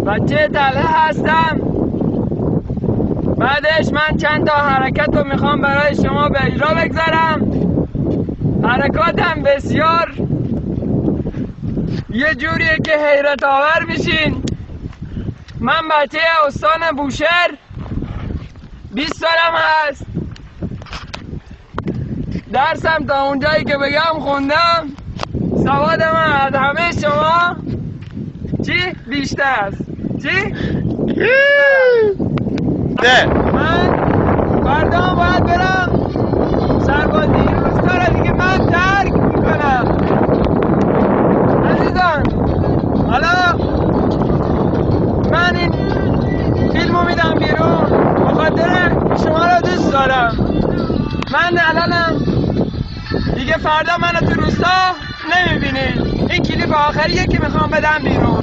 بچه تله هستم. بعدش من چند تا حرکت رو میخوام برای شما به اجرا بگذارم. حرکاتم بسیار یه جوریه که حیرت آور میشین. من بچه استان بوشهر، 20 سالم هست. درسم تا اونجایی که بگم خوندم. سواد من از همه شما چی بیشتر است؟ چی؟ نه من فردا باید برم سربازی. روستا را دیگه من ترک میکنم. عزیزان، حالا من این فیلمو میدم بیرون بخاطر شما را دوست دارم. من الانم دیگه فردا منو تو روستا نمیبینید. این کلیپ آخریه که میخوام بدم بیرون.